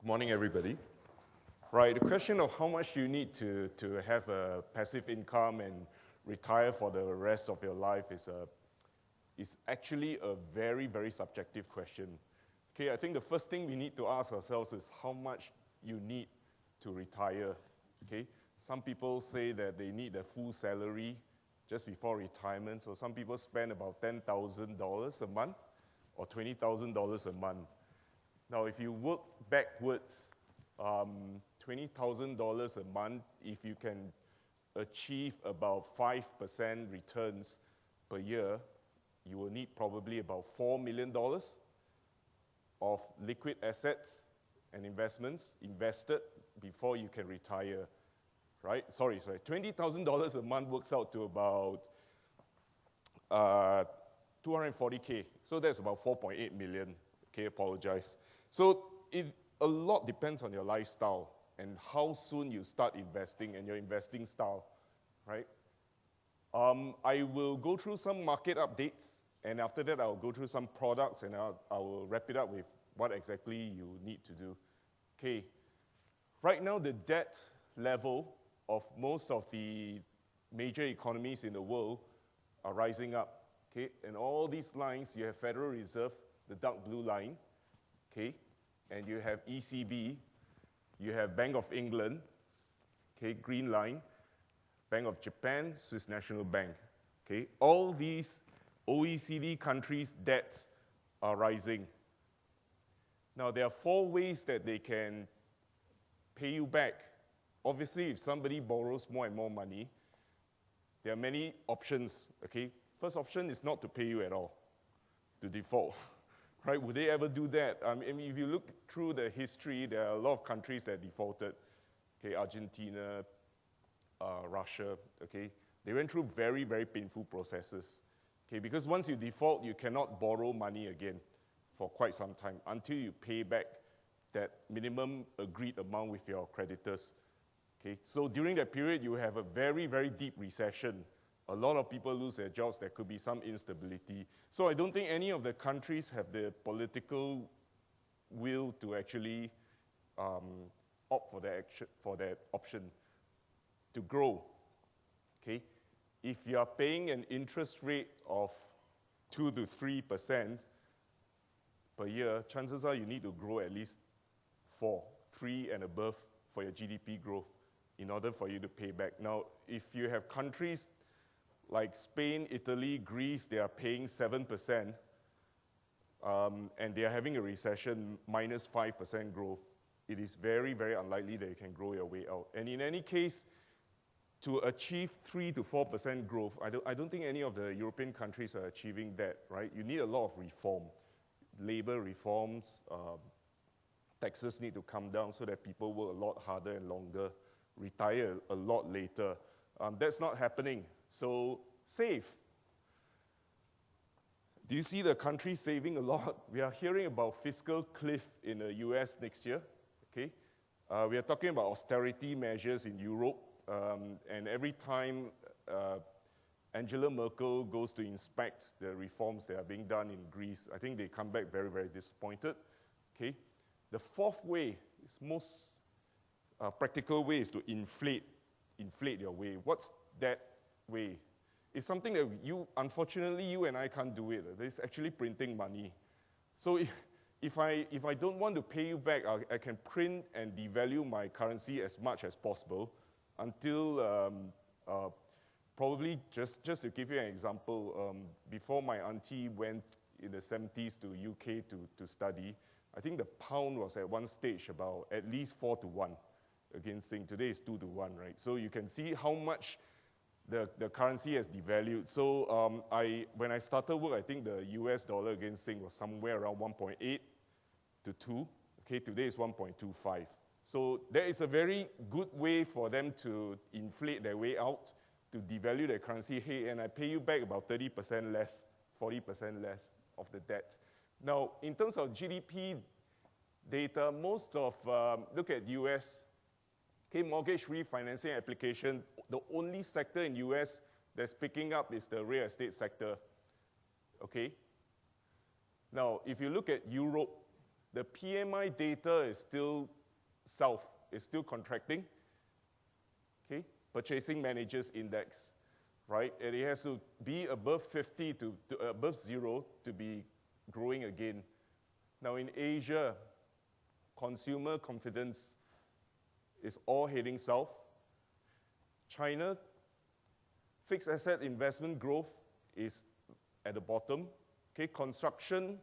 Morning, everybody. Right, the question of how much you need to have a passive income and retire for the rest of your life is actually a very, very subjective question. Okay, I think the first thing we need to ask ourselves is how much you need to retire. Okay, some people say that they need a full salary just before retirement, so some people spend about $10,000 a month or $20,000 a month. Now, if you work backwards, $20,000 a month, if you can achieve about 5% returns per year, you will need probably about $4 million of liquid assets and investments invested before you can retire, right? Sorry, $20,000 a month works out to about $240K. So that's about 4.8 million. Okay, apologize. So a lot depends on your lifestyle and how soon you start investing and your investing style, right? I will go through some market updates, and after that, I'll go through some products, and I will wrap it up with what exactly you need to do. Okay, right now, the debt level of most of the major economies in the world are rising up, okay? And all these lines, you have Federal Reserve, the dark blue line, okay? And you have ECB, you have Bank of England, okay, green line, Bank of Japan, Swiss National Bank, okay? All these OECD countries' debts are rising. Now, there are 4 ways that they can pay you back. Obviously, if somebody borrows more and more money, there are many options, okay? First option is not to pay you at all, to default. Right? Would they ever do that? I mean, if you look through the history, there are a lot of countries that defaulted. Okay, Argentina, Russia, okay? They went through very, very painful processes. Okay, because once you default, you cannot borrow money again for quite some time until you pay back that minimum agreed amount with your creditors. Okay, so during that period, you have a very, very deep recession. A lot of people lose their jobs. There could be some instability. So I don't think any of the countries have the political will to actually opt for that option to grow. Okay? If you are paying an interest rate of 2 to 3% per year, chances are you need to grow at least 3 and above for your GDP growth in order for you to pay back. Now, if you have countries like Spain, Italy, Greece, they are paying 7%, and they are having a recession, minus 5% growth. It is very, very unlikely that you can grow your way out. And in any case, to achieve 3 to 4% growth, I don't think any of the European countries are achieving that, right? You need a lot of reform. Labor reforms, taxes need to come down so that people work a lot harder and longer, retire a lot later. That's not happening. So save. Do you see the country saving a lot? We are hearing about fiscal cliff in the US next year. Okay, we are talking about austerity measures in Europe, and every time Angela Merkel goes to inspect the reforms that are being done in Greece, I think they come back very, very disappointed. Okay, the 4th way, is most practical way, is to inflate your way. What's that way? It's something that unfortunately, you and I can't do it. It's actually printing money. So if I don't want to pay you back, I can print and devalue my currency as much as possible until probably, just to give you an example, before my auntie went in the 70s to UK to study, I think the pound was at one stage about at least 4 to 1 against Sing. Today is 2 to 1, right? So you can see how much the currency has devalued. So when I started work, I think the US dollar against Sing was somewhere around 1.8 to 2. Okay, today is 1.25. So there is a very good way for them to inflate their way out, to devalue their currency. Hey, and I pay you back about 30% less, 40% less of the debt. Now, in terms of GDP data, look at US, okay, mortgage refinancing application, the only sector in US that's picking up is the real estate sector, okay? Now, if you look at Europe, the PMI data is still south is still contracting. Okay, Purchasing Managers Index, right? And it has to be above 50 to above 0 to be growing again. Now in Asia, consumer confidence is all heading south. China, fixed asset investment growth is at the bottom. Okay, construction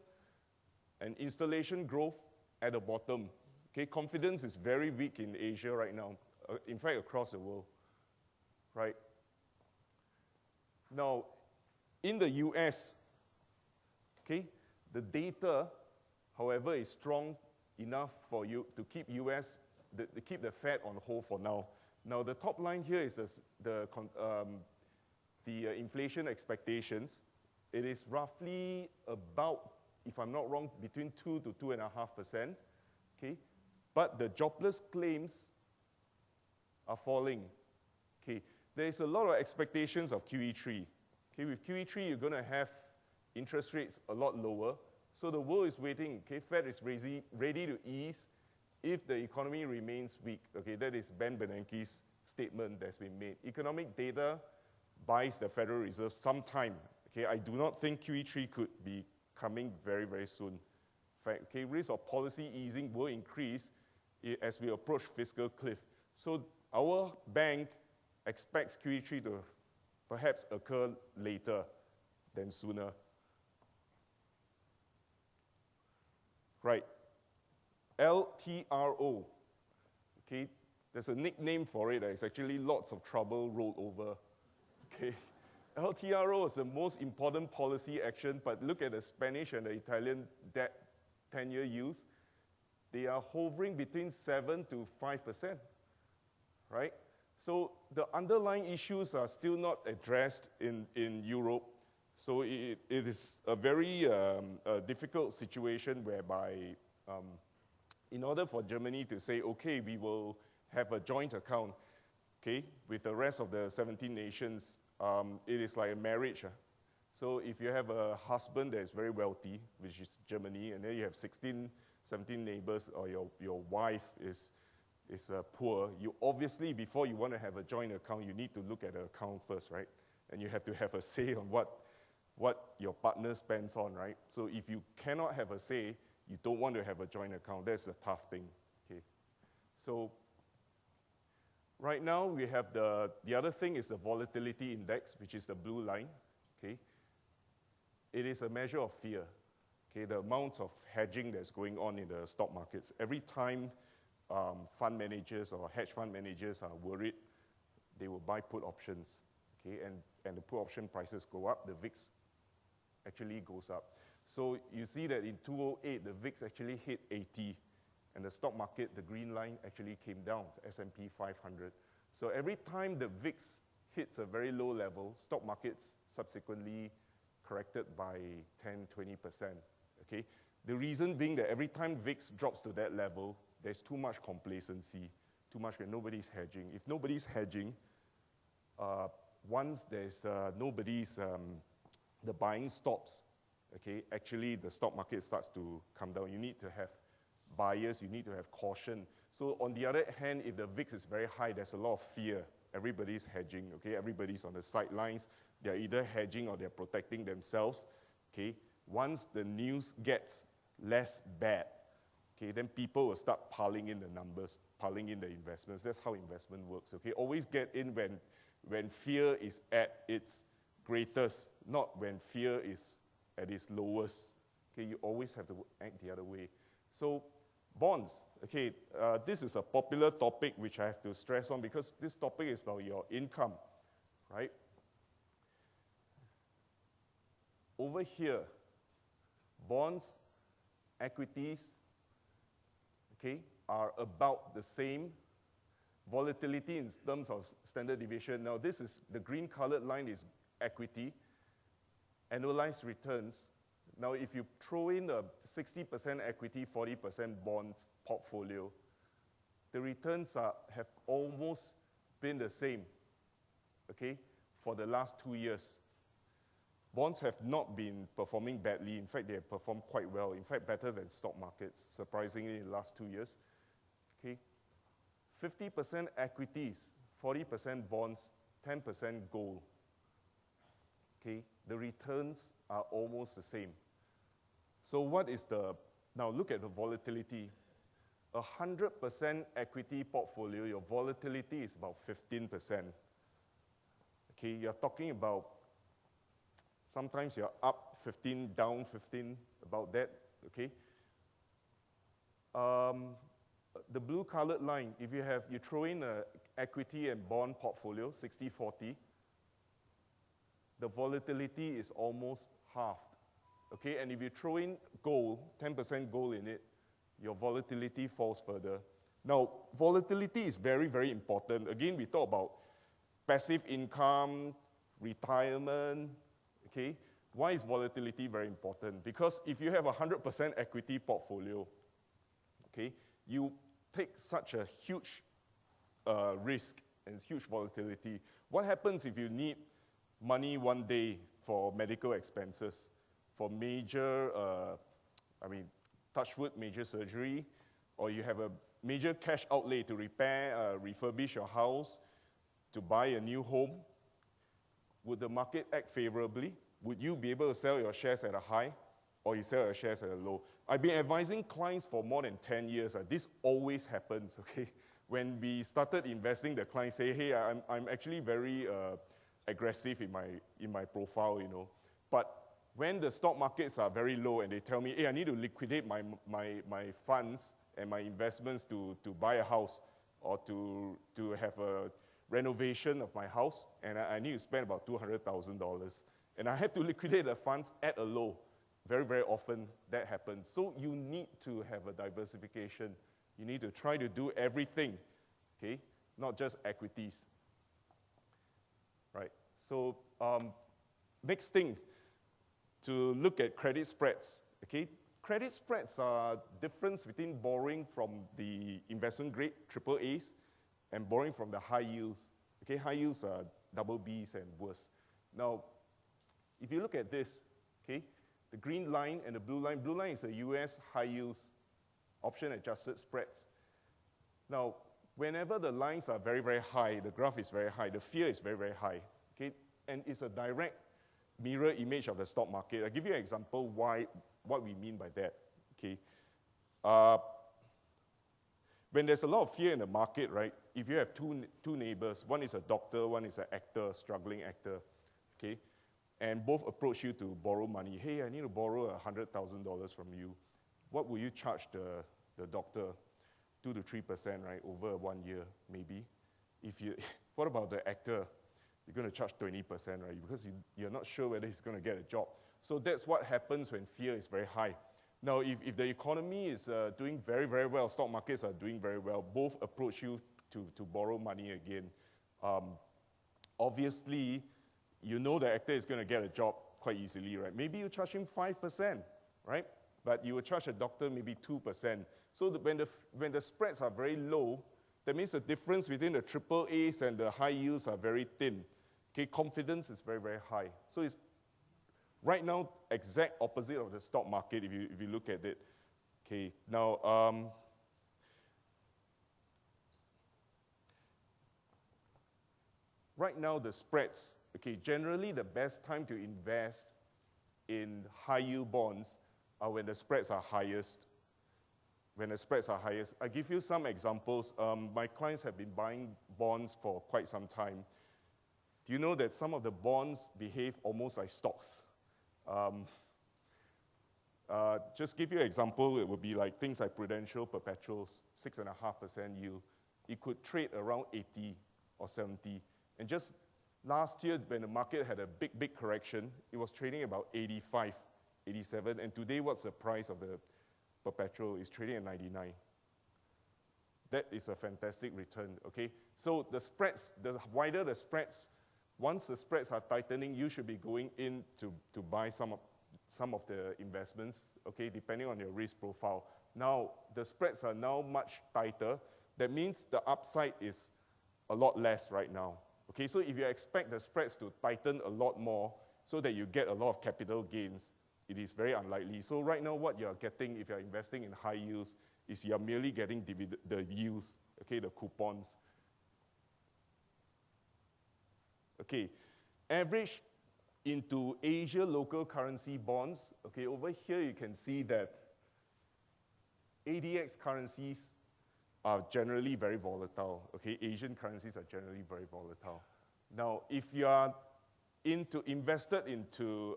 and installation growth at the bottom. Okay, confidence is very weak in Asia right now, in fact, across the world, right? Now, in the US, okay, the data, however, is strong enough for you to keep to keep the Fed on hold for now. Now, the top line here is the inflation expectations. It is roughly about, if I'm not wrong, between 2 to 2.5%. Okay, but the jobless claims are falling. Okay, there is a lot of expectations of QE3. Okay, with QE3, you're going to have interest rates a lot lower. So the world is waiting. Okay, Fed is ready to ease if the economy remains weak. Okay, that is Ben Bernanke's statement that's been made. Economic data buys the Federal Reserve some time. Okay, I do not think QE3 could be coming very, very soon. In fact, okay, risk of policy easing will increase as we approach fiscal cliff. So our bank expects QE3 to perhaps occur later than sooner. Right, LTRO, okay, there's a nickname for it. It's actually lots of trouble rolled over, okay. LTRO is the most important policy action, but look at the Spanish and the Italian debt 10-year yields. They are hovering between 7 to 5%, right? So the underlying issues are still not addressed in Europe. So it is a very difficult situation whereby in order for Germany to say, okay, we will have a joint account, okay, with the rest of the 17 nations, it is like a marriage. So if you have a husband that is very wealthy, which is Germany, and then you have 16, 17 neighbors, or your wife is poor, you obviously, before you want to have a joint account, you need to look at the account first, right? And you have to have a say on what your partner spends on, right? So if you cannot have a say, you don't want to have a joint account. That's a tough thing, okay? So right now, we have the other thing is the volatility index, which is the blue line, okay? It is a measure of fear, okay? The amount of hedging that's going on in the stock markets. Every time fund managers or hedge fund managers are worried, they will buy put options, okay? And the put option prices go up, the VIX actually goes up. So you see that in 2008, the VIX actually hit 80, and the stock market, the green line, actually came down, S&P 500. So every time the VIX hits a very low level, stock markets subsequently corrected by 10, 20%, okay? The reason being that every time VIX drops to that level, there's too much complacency, too much, nobody's hedging. If nobody's hedging, once there's the buying stops, okay, actually the stock market starts to come down. You need to have buyers, you need to have caution. So on the other hand, if the VIX is very high, there's a lot of fear. Everybody's hedging, okay? Everybody's on the sidelines. They're either hedging or they're protecting themselves, okay? Once the news gets less bad, okay, then people will start piling in the numbers, piling in the investments. That's how investment works, okay? Always get in when fear is at its greatest, not when fear is at its lowest. Okay, you always have to act the other way. So bonds, okay, this is a popular topic which I have to stress on because this topic is about your income, right? Over here, bonds, equities, okay, are about the same. Volatility in terms of standard deviation. Now this is, the green colored line is equity. Annualized returns. Now if you throw in a 60% equity, 40% bonds portfolio, the returns have almost been the same, okay, for the last 2 years. Bonds have not been performing badly. In fact, they have performed quite well. In fact, better than stock markets, surprisingly, in the last 2 years. Okay? 50% equities, 40% bonds, 10% gold. Okay, the returns are almost the same. So what is now look at the volatility. 100% equity portfolio, your volatility is about 15%. Okay, you're talking about sometimes you're up 15, down 15, about that, okay? The blue colored line, if you throw in an equity and bond portfolio, 60-40, the volatility is almost halved, okay? And if you throw in gold, 10% gold in it, your volatility falls further. Now, volatility is very, very important. Again, we talk about passive income, retirement, okay? Why is volatility very important? Because if you have a 100% equity portfolio, okay, you take such a huge risk and huge volatility. What happens if you need money one day for medical expenses, for major, touch wood, major surgery, or you have a major cash outlay to repair, refurbish your house, to buy a new home? Would the market act favorably? Would you be able to sell your shares at a high, or you sell your shares at a low? I've been advising clients for more than 10 years. This always happens, okay? When we started investing, the clients say, hey, I'm actually very aggressive in my profile, you know. But when the stock markets are very low and they tell me, hey, I need to liquidate my funds and my investments to buy a house or to have a renovation of my house, and I need to spend about $200,000. And I have to liquidate the funds at a low. Very, very often that happens. So you need to have a diversification. You need to try to do everything, okay? Not just equities, right? So next thing, to look at credit spreads, okay? Credit spreads are difference between borrowing from the investment grade, triple A's, and borrowing from the high yields. Okay, high yields are double B's and worse. Now, if you look at this, okay, the green line and the blue line is the US high yields option adjusted spreads. Now, whenever the lines are very, very high, the graph is very high, the fear is very, very high, okay, and it's a direct mirror image of the stock market. I'll give you an example what we mean by that, okay. When there's a lot of fear in the market, right, if you have two neighbors, one is a doctor, one is an actor, struggling actor, okay, and both approach you to borrow money. Hey, I need to borrow $100,000 from you. What will you charge the doctor? 2 to 3%, right, over 1 year, maybe. What about the actor? You're going to charge 20%, right, because you're not sure whether he's going to get a job. So that's what happens when fear is very high. Now, if the economy is doing very, very well, stock markets are doing very well, both approach you to borrow money again. Obviously, you know the actor is going to get a job quite easily, right? Maybe you charge him 5%, right? But you will charge a doctor maybe 2%. So when the spreads are very low, that means the difference between the triple A's and the high yields are very thin. Okay, confidence is very, very high. So it's right now exact opposite of the stock market if you look at it. Okay, now right now the spreads. Okay, generally the best time to invest in high yield bonds are when the spreads are highest. When the spreads are highest. I give you some examples. My clients have been buying bonds for quite some time. Do you know that some of the bonds behave almost like stocks? Just give you an example, it would be like things like Prudential, Perpetuals, 6.5% yield. It could trade around 80 or 70. And just last year, when the market had a big, big correction, it was trading about 85, 87. And today, what's the price of the Perpetual? It's trading at 99. That is a fantastic return, okay? So the spreads, the wider the spreads, once the spreads are tightening, you should be going in to buy some of the investments, okay, depending on your risk profile. Now, the spreads are now much tighter. That means the upside is a lot less right now. Okay, so if you expect the spreads to tighten a lot more so that you get a lot of capital gains, it is very unlikely. So right now what you're getting if you're investing in high yields is you're merely getting the yields, okay, the coupons. Okay, average into Asia local currency bonds. Okay, over here you can see that ADX currencies are generally very volatile. Okay, Asian currencies are generally very volatile. Now, if you are invested into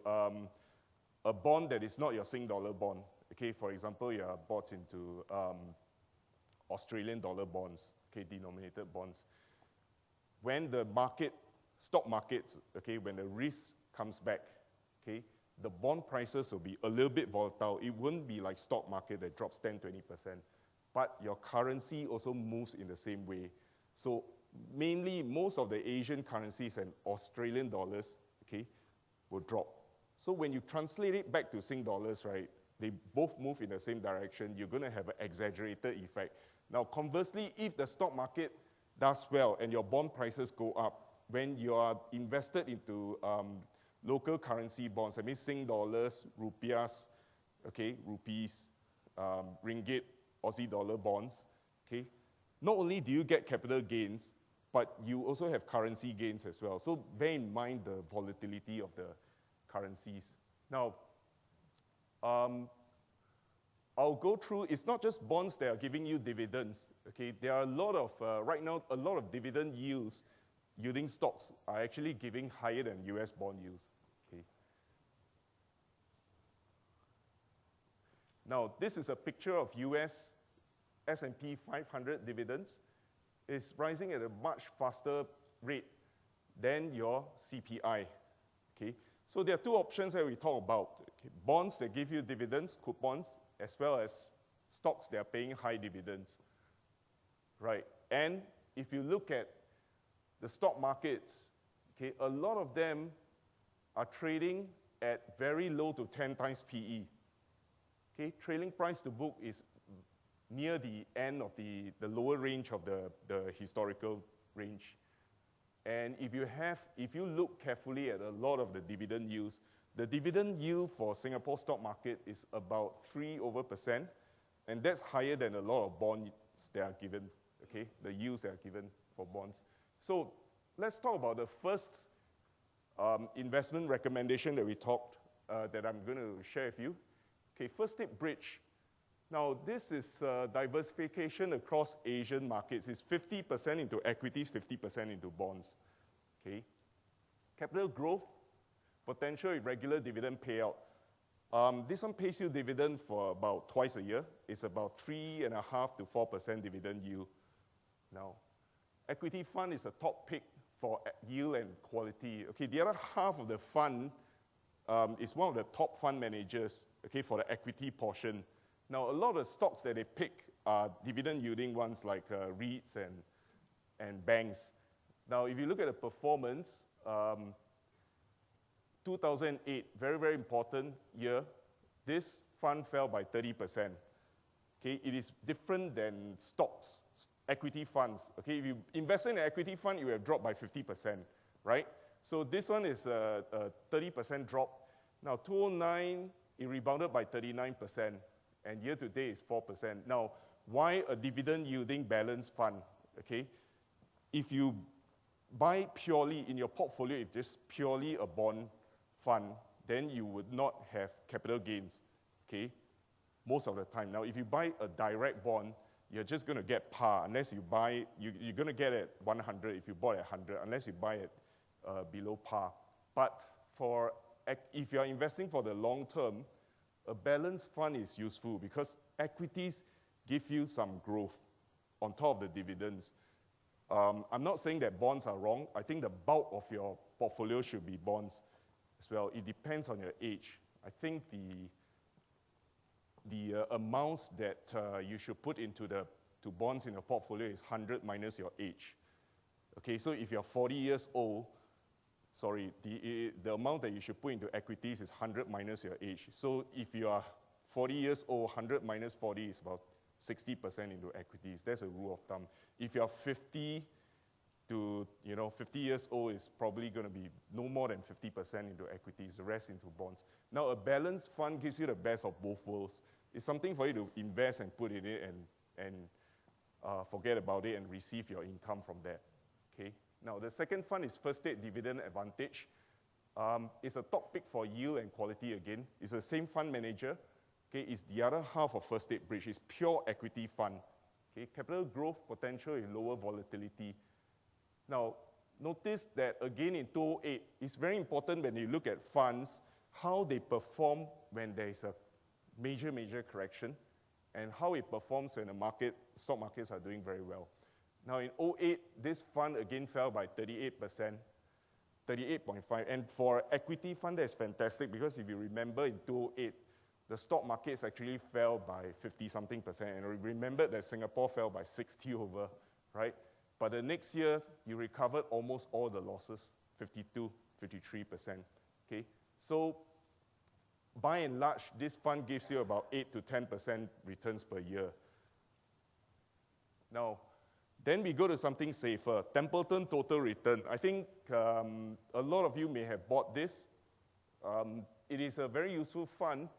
a bond that is not your Sing dollar bond, okay, for example, you are bought into Australian dollar bonds, okay, denominated bonds. When the stock markets, okay, when the risk comes back, okay, the bond prices will be a little bit volatile. It wouldn't be like stock market that drops 10, 20%, but your currency also moves in the same way. So mainly, most of the Asian currencies and Australian dollars, okay, will drop. So when you translate it back to Sing dollars, right, they both move in the same direction. You're going to have an exaggerated effect. Now, conversely, if the stock market does well and your bond prices go up, when you are invested into local currency bonds, I mean Sing dollars, rupiahs, okay, rupees, ringgit, Aussie dollar bonds, okay, not only do you get capital gains, but you also have currency gains as well. So bear in mind the volatility of the currencies. Now, I'll go through, it's not just bonds that are giving you dividends, okay? There are a lot of, right now, a lot of dividend yields yielding stocks are actually giving higher than US bond yields, okay? Now, this is a picture of US S&P 500 dividends. It's rising at a much faster rate than your CPI, okay? So there are two options that we talk about, okay? Bonds that give you dividends, coupons, as well as stocks that are paying high dividends, right? And if you look at the stock markets, okay, a lot of them are trading at very low to 10 times PE. Okay, trailing price to book is near the end of the lower range of the historical range. And if you look carefully at a lot of the dividend yields, the dividend yield for Singapore stock market is about 3%, and that's higher than a lot of bonds that are given, okay, the yields that are given for bonds. So let's talk about the first investment recommendation that we talked, that I'm going to share with you. Okay, first tip, bridge. Now, this is diversification across Asian markets. It's 50% into equities, 50% into bonds. Okay, capital growth, potential irregular dividend payout. This one pays you dividend for about twice a year. It's about 3.5% to 4% dividend yield. Now, equity fund is a top pick for yield and quality. Okay, the other half of the fund is one of the top fund managers, okay, for the equity portion. Now, a lot of stocks that they pick are dividend yielding ones like REITs and banks. Now, if you look at the performance, 2008, very, very important year, this fund fell by 30%. Okay, it is different than stocks, equity funds. Okay, if you invest in an equity fund, it will have dropped by 50%, right? So this one is a 30% drop. Now, 2009, it rebounded by 39%, and year to date is 4%. Now, why a dividend yielding balanced fund? Okay, if you buy purely in your portfolio, if just purely a bond fund, then you would not have capital gains, okay, most of the time. Now, if you buy a direct bond, you're just going to get par, unless you buy, you're going to get it 100 if you bought at 100, unless you buy it below par. But if you're investing for the long term, a balanced fund is useful because equities give you some growth on top of the dividends. I'm not saying that bonds are wrong. I think the bulk of your portfolio should be bonds as well. It depends on your age. I think the amounts that you should put into to bonds in your portfolio is 100 minus your age. Okay, so if you're 40 years old, the amount that you should put into equities is 100 minus your age. So if you are 40 years old, 100 minus 40 is about 60% into equities. That's a rule of thumb. If you're 50 to 50 years old, is probably going to be no more than 50% into equities, the rest into bonds. Now, a balanced fund gives you the best of both worlds. It's something for you to invest and put in it and forget about it and receive your income from that. Okay. Now, the second fund is First State Dividend Advantage. It's a top pick for yield and quality again. It's the same fund manager. Okay, it's the other half of First State Bridge. It's pure equity fund. Okay, capital growth potential in lower volatility. Now, notice that again in 2008, it's very important when you look at funds, how they perform when there is a major correction, and how it performs when the stock markets are doing very well. Now in 2008, this fund again fell by 38%, 38.5%. And for an equity fund, that's fantastic because if you remember in 2008, the stock markets actually fell by 50-something%. And remember that Singapore fell by 60 over, right? But the next year, you recovered almost all the losses, 52, 53%. Okay? So by and large, this fund gives you about 8 to 10% returns per year. Now, then we go to something safer, Templeton Total Return. I think a lot of you may have bought this. It is a very useful fund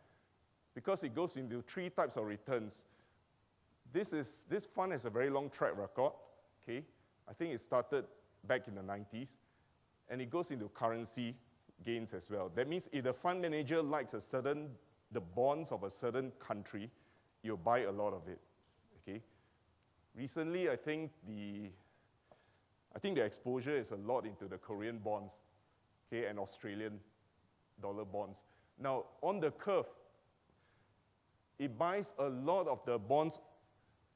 because it goes into 3 types of returns. This fund has a very long track record. Okay, I think it started back in the 90s, and it goes into currency gains as well. That means if the fund manager likes the bonds of a certain country, you'll buy a lot of it. Okay. Recently, I think the exposure is a lot into the Korean bonds, okay, and Australian dollar bonds. Now, on the curve, it buys a lot of the bonds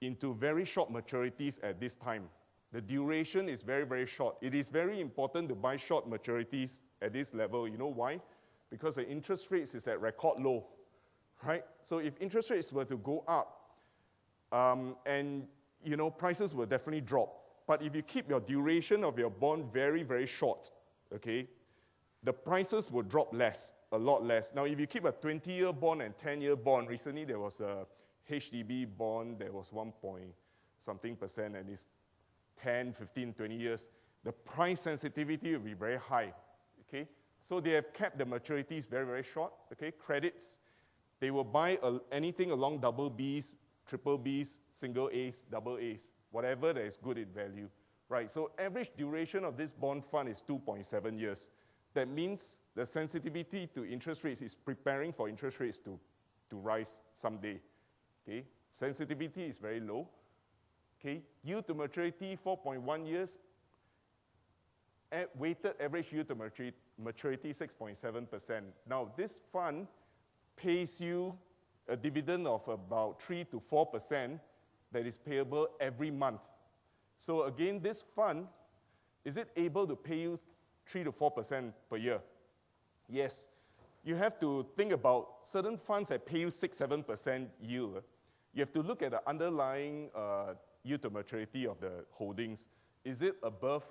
into very short maturities at this time. The duration is very, very short. It is very important to buy short maturities at this level. You know why? Because the interest rates is at record low, right? So if interest rates were to go up, and prices will definitely drop. But if you keep your duration of your bond very, very short, okay, the prices will drop less, a lot less. Now, if you keep a 20-year bond and 10-year bond, recently there was a HDB bond that was 1-point-something%, and it's 10, 15, 20 years. The price sensitivity will be very high, okay? So they have kept the maturities very, very short, okay? Credits, they will buy anything along double Bs, triple Bs, single As, double As, whatever that is good in value, right? So average duration of this bond fund is 2.7 years. That means the sensitivity to interest rates is preparing for interest rates to rise someday, okay? Sensitivity is very low, okay? Yield to maturity, 4.1 years. Weighted average yield to maturity, 6.7%. Now, this fund pays you a dividend of about 3 to 4% that is payable every month. So again, this fund, is it able to pay you 3 to 4% per year? Yes. You have to think about certain funds that pay you 6, 7% yield. You have to look at the underlying yield to maturity of the holdings. Is it above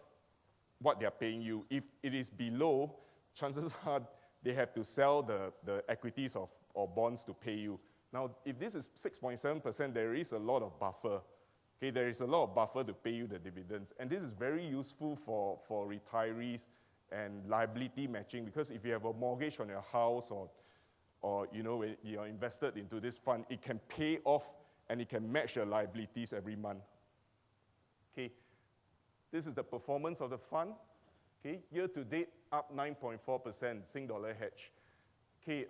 what they are paying you? If it is below, chances are they have to sell the equities or bonds to pay you. Now, if this is 6.7%, there is a lot of buffer. Okay, there is a lot of buffer to pay you the dividends. And this is very useful for retirees and liability matching, because if you have a mortgage on your house or when you're invested into this fund, it can pay off and it can match your liabilities every month. Okay, this is the performance of the fund. Okay, year to date, up 9.4%, Sing dollar hedge. Okay,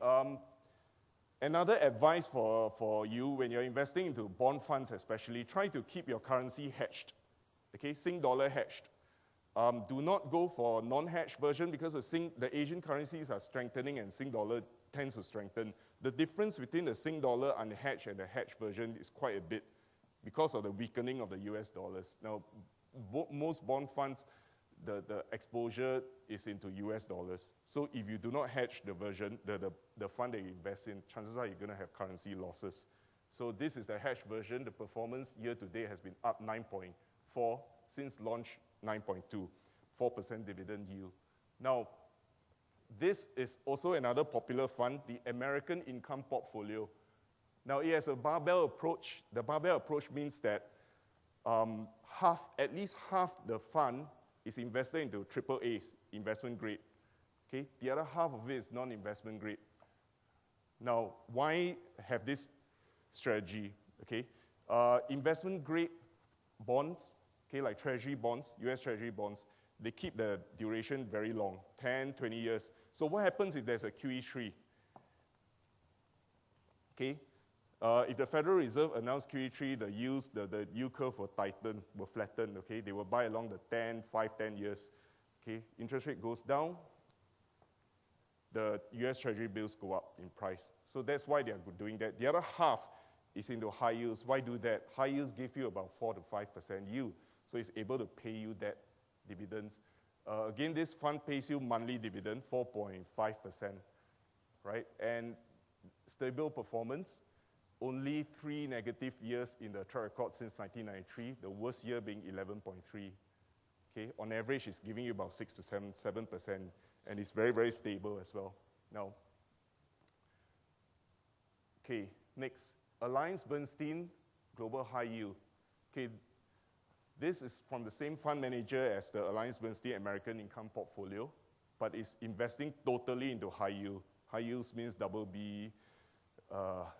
another advice for you when you're investing into bond funds especially, try to keep your currency hedged. Okay, Sing dollar hedged. Do not go for non-hedged version because the Asian currencies are strengthening and Sing dollar tends to strengthen. The difference between the Sing dollar unhedged and the hedged version is quite a bit because of the weakening of the US dollars. Now, most bond funds, the exposure is into US dollars. So if you do not hedge the version, the fund that you invest in, chances are you're going to have currency losses. So this is the hedged version. The performance year to date has been up 9.4 since launch, 9.2, 4% dividend yield. Now, this is also another popular fund, the American Income Portfolio. Now, it has a barbell approach. The barbell approach means that at least half the fund is invested into triple A's, investment grade. Okay? The other half of it is non-investment grade. Now, why have this strategy, okay? Investment grade bonds, okay, like treasury bonds, US treasury bonds, they keep the duration very long, 10, 20 years. So what happens if there's a QE3? Okay, if the Federal Reserve announced QE3, the yield curve will tighten, will flatten, okay? They will buy along the 10 years, okay? Interest rate goes down, the US Treasury bills go up in price. So that's why they are doing that. The other half is into high yields. Why do that? High yields give you about 4 to 5% yield, so it's able to pay you that dividends. Again, this fund pays you monthly dividend, 4.5%, right? And stable performance, only 3 negative years in the track record since 1993, the worst year being 11.3. Okay, on average, it's giving you about 6 to 7%, and it's very, very stable as well. Now, okay, next, AllianceBernstein Global High Yield. Okay, this is from the same fund manager as the AllianceBernstein American Income Portfolio, but it's investing totally into high yield. High yields means double B,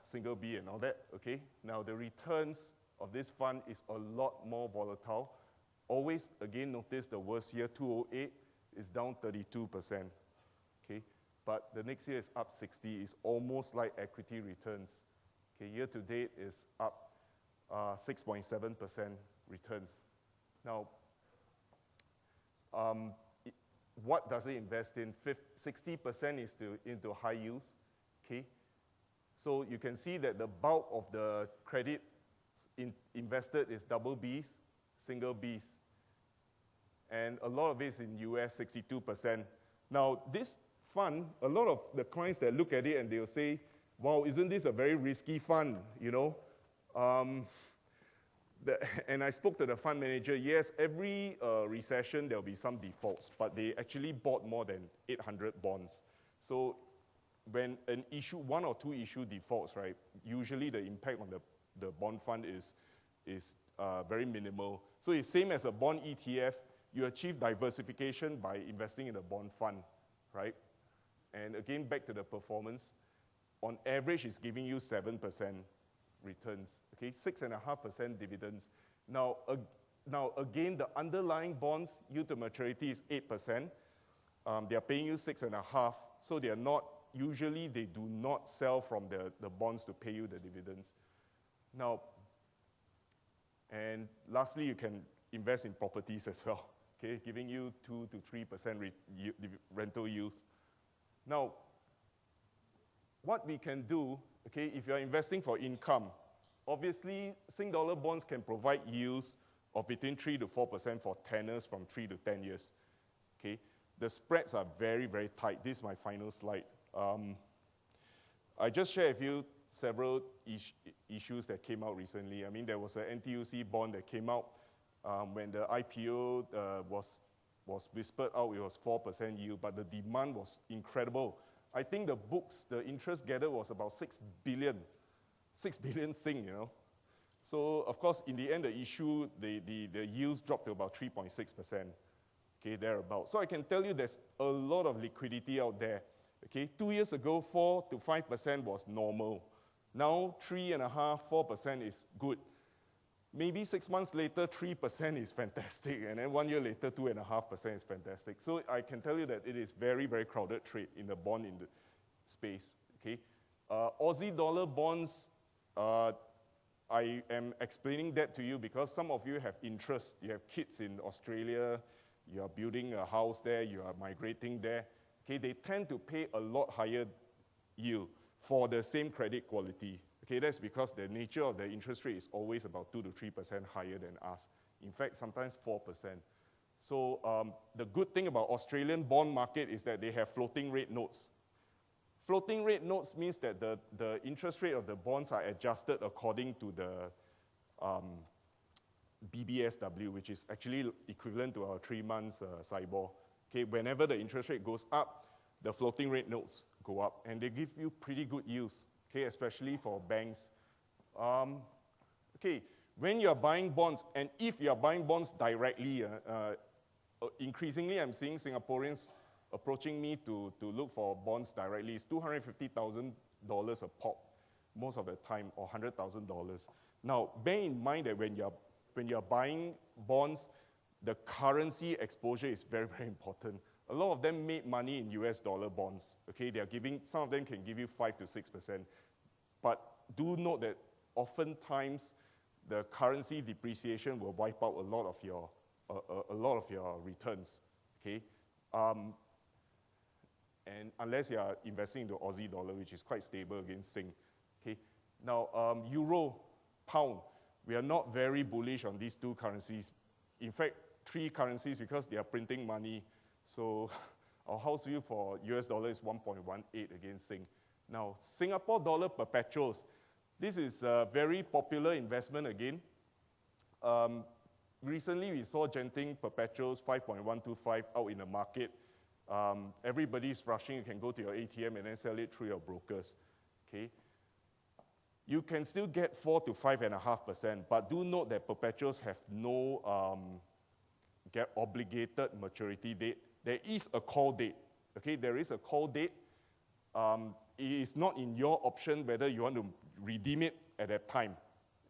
single B and all that, okay? Now the returns of this fund is a lot more volatile. Always, again, notice the worst year, 2008, is down 32%, okay? But the next year is up 60, it's almost like equity returns. Okay, year to date is up 6.7% returns. Now, what does it invest in? 60% is into high yields, okay? So you can see that the bulk of the credit invested is double Bs, single Bs. And a lot of it is in US, 62%. Now, this fund, a lot of the clients that look at it and they'll say, wow, isn't this a very risky fund, you know? And I spoke to the fund manager, yes, every recession there'll be some defaults, but they actually bought more than 800 bonds. So when an issue, 1 or 2 issue defaults, right, usually the impact on the bond fund is very minimal. So it's same as a bond ETF, you achieve diversification by investing in a bond fund, right? And again, back to the performance, on average, it's giving you 7% returns, okay? 6.5% dividends. Now again, the underlying bonds, yield to maturity is 8%. They are paying you 6.5%, so they are not, usually they do not sell from the bonds to pay you the dividends. Now, and lastly, you can invest in properties as well, okay? Giving you 2 to 3% rental yields. Now, what we can do, okay, if you're investing for income, obviously, Sing dollar bonds can provide yields of between 3 to 4% for tenors from 3 to 10 years, okay? The spreads are very, very tight. This is my final slide. I just shared with you several issues that came out recently. I mean, there was an NTUC bond that came out when the IPO was whispered out, it was 4% yield, but the demand was incredible. I think the books, the interest gathered was about 6 billion Sing, you know. So, of course, in the end, the issue, the yields dropped to about 3.6%, okay, thereabout. So I can tell you there's a lot of liquidity out there, okay. 2 years ago, 4 to 5% was normal. Now, 3.5%, 4% is good. Maybe 6 months later, 3% is fantastic, and then 1 year later, 2.5% is fantastic. So I can tell you that it is very, very crowded trade in the bond in the space, okay. Aussie dollar bonds, I am explaining that to you because some of you have interest. You have kids in Australia, you are building a house there, you are migrating there. Okay, they tend to pay a lot higher yield for the same credit quality. Okay, that's because the nature of the interest rate is always about 2 to 3% higher than us. In fact, sometimes 4%. So the good thing about Australian bond market is that they have floating rate notes. Floating rate notes means that the interest rate of the bonds are adjusted according to the BBSW, which is actually equivalent to our 3 months SIBOR. Okay, whenever the interest rate goes up, the floating rate notes go up, and they give you pretty good yields, okay, especially for banks. Okay, when you are buying bonds, and if you are buying bonds directly, increasingly I'm seeing Singaporeans approaching me to look for bonds directly. It's $250,000 a pop. most of the time, or $100,000. Now, bear in mind that when you're buying bonds, the currency exposure is very, very important. A lot of them made money in US dollar bonds. Okay, some of them can give you 5 to 6%. But do note that oftentimes the currency depreciation will wipe out a lot of your returns. Okay, and unless you are investing into Aussie dollar, which is quite stable against Sing. Okay, now euro, pound, we are not very bullish on these two currencies. In fact, three currencies because they are printing money. So our house view for US dollar is 1.18 against Sing. Now, Singapore dollar perpetuals. This is a very popular investment again. Recently, we saw Genting perpetuals 5.125 out in the market. Everybody's rushing. You can go to your ATM and then sell it through your brokers. Okay. You can still get 4 to 5.5%, but do note that perpetuals have no get obligated maturity date. There is a call date. Okay, there is a call date. It is not in your option whether you want to redeem it at that time.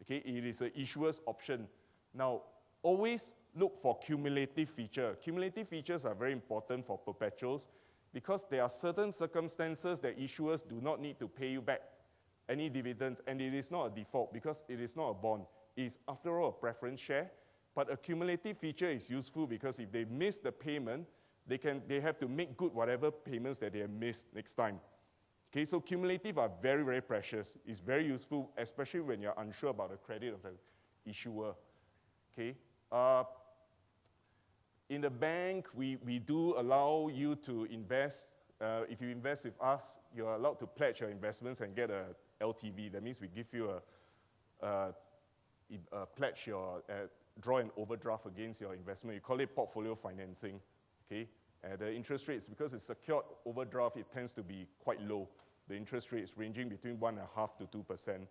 Okay, it is an issuer's option. Now, always look for cumulative feature. Cumulative features are very important for perpetuals because there are certain circumstances that issuers do not need to pay you back any dividends, and it is not a default because it is not a bond. It is, after all, a preference share. But a cumulative feature is useful because if they miss the payment, they have to make good whatever payments that they have missed next time. Okay, so cumulative are very, very precious. It's very useful, especially when you're unsure about the credit of the issuer. Okay. In the bank, we do allow you to invest. If you invest with us, you're allowed to pledge your investments and get a LTV. That means we give you a pledge, draw an overdraft against your investment. You call it portfolio financing. Okay. The interest rates, because it's secured overdraft, it tends to be quite low. The interest rate is ranging between 1.5% to 2%.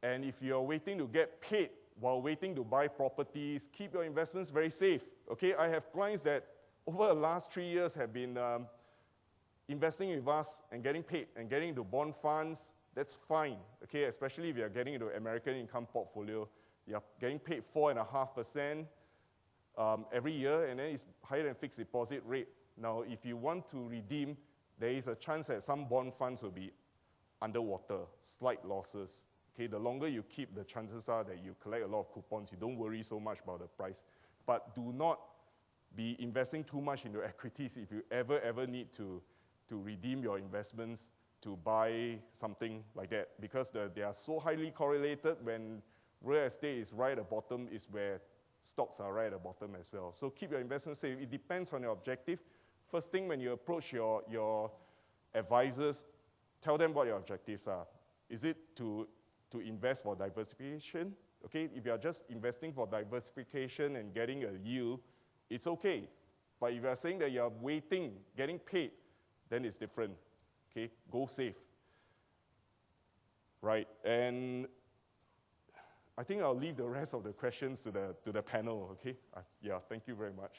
And if you're waiting to get paid while waiting to buy properties, keep your investments very safe. Okay, I have clients that over the last 3 years have been investing with us and getting paid and getting into bond funds. That's fine. Okay, especially if you're getting into American income portfolio, you're getting paid 4.5%. Every year, and then it's higher than fixed deposit rate. Now, if you want to redeem, there is a chance that some bond funds will be underwater, slight losses. Okay, the longer you keep, the chances are that you collect a lot of coupons. You don't worry so much about the price. But do not be investing too much into equities if you ever need to redeem your investments to buy something like that, because they are so highly correlated. When real estate is right at the bottom is where stocks are right at the bottom as well. So keep your investments safe. It depends on your objective. First thing, when you approach your advisors, tell them what your objectives are. Is it to invest for diversification? Okay, if you're just investing for diversification and getting a yield, it's okay. But if you're saying that you're waiting, getting paid, then it's different. Okay, go safe. Right, and I think I'll leave the rest of the questions to the panel, okay? Yeah, thank you very much.